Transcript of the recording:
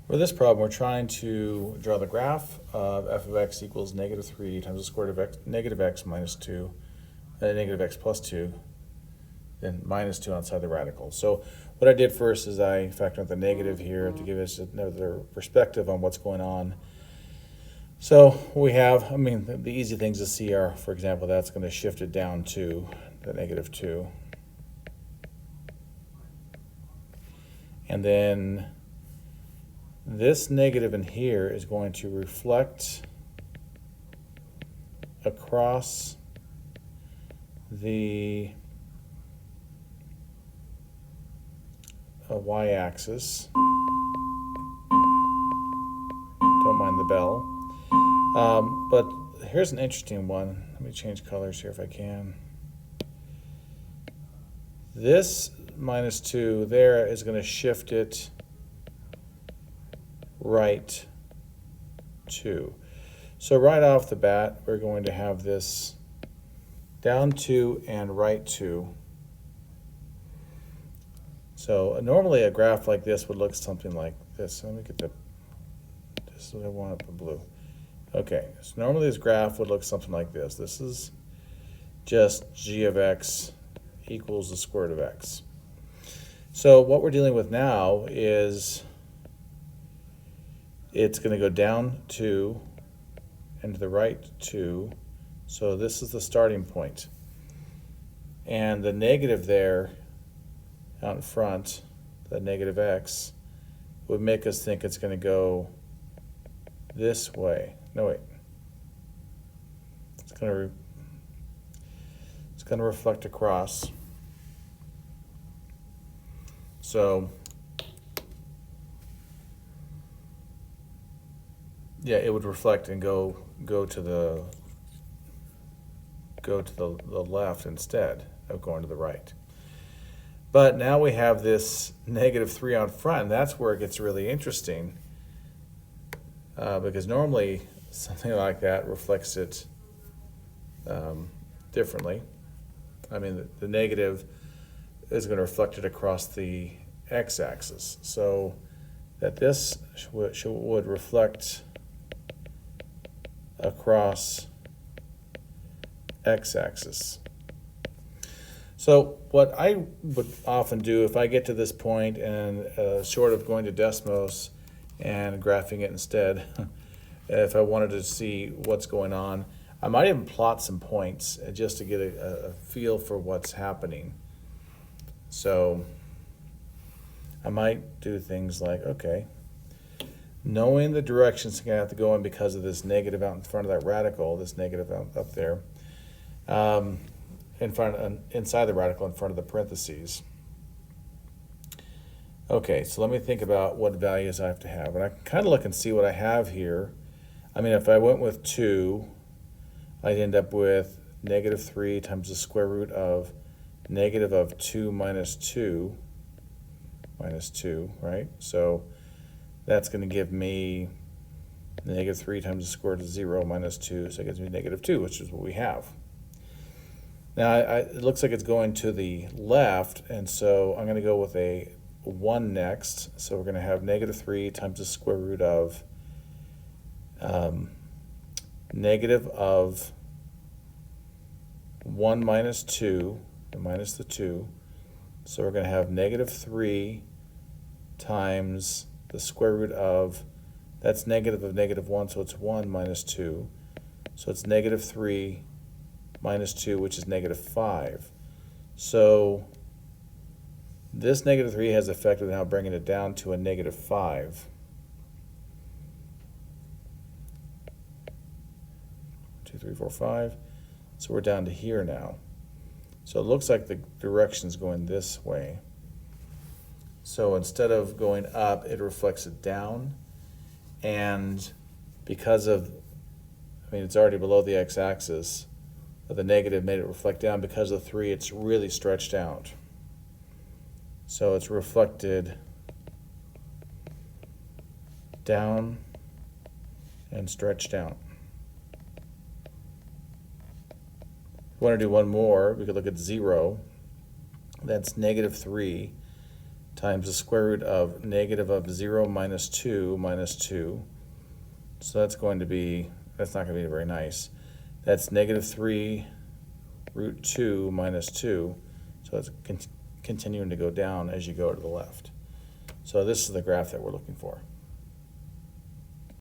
For this problem, we're trying to draw the graph of f of x equals negative 3 times the square root of x, negative x minus 2, negative x plus 2, then minus 2 outside the radical. So what I did first is I factored out the negative here to give us another perspective on what's going on. So we have, the easy things to see are, for example, that's going to shift it down to the negative 2. And then this negative in here is going to reflect across the y-axis. Don't mind the bell. But here's an interesting one. Let me change colors here if I can. This minus 2 there is going to shift it right 2. So right off the bat, we're going to have this down 2 and right 2. So normally a graph like this would look something like this. Let me get this is what I want up in blue. Okay, so normally this graph would look something like this. This is just g of x equals the square root of x. So what we're dealing with now is it's going to go down 2 and to the right 2. So this is the starting point. And the negative there out in front, the negative x, would make us think it's going to go this way. No, wait. It's going to reflect across. So yeah, it would reflect and go to the left instead of going to the right. But now we have this negative 3 out front, and that's where it gets really interesting, because normally something like that reflects it differently. The negative is going to reflect it across the x-axis, so that this would reflect across x-axis. So what I would often do if I get to this point and short of going to Desmos and graphing it instead, if I wanted to see what's going on, I might even plot some points just to get a feel for what's happening. So I might do things like, okay, knowing the direction it's going to have to go in because of this negative out in front of that radical, this negative up there, inside the radical in front of the parentheses. Okay, so let me think about what values I have to have. And I can kind of look and see what I have here. If I went with 2, I'd end up with negative 3 times the square root of negative of 2 minus 2, right? So that's going to give me negative 3 times the square root of 0 minus 2, so it gives me negative 2, which is what we have. Now, it looks like it's going to the left, and so I'm going to go with a 1 next. So we're going to have negative 3 times the square root of negative of 1 minus 2, minus the 2. So we're going to have negative 3 times the square root of, that's negative of negative 1, so it's 1 minus 2. So it's negative 3 minus 2, which is negative 5. So this negative 3 has the effect of now bringing it down to a negative 5. 2, 3, 4, 5. So we're down to here now. So it looks like the direction's going this way. So instead of going up, it reflects it down. And because of, it's already below the x-axis, but the negative made it reflect down. Because of 3, it's really stretched out. So it's reflected down and stretched out. If we want to do one more, we could look at 0. That's negative 3 times the square root of negative of 0 minus 2 minus 2. So that's going to be, that's not going to be very nice. That's negative 3 root 2 minus 2. So it's continuing to go down as you go to the left. So this is the graph that we're looking for.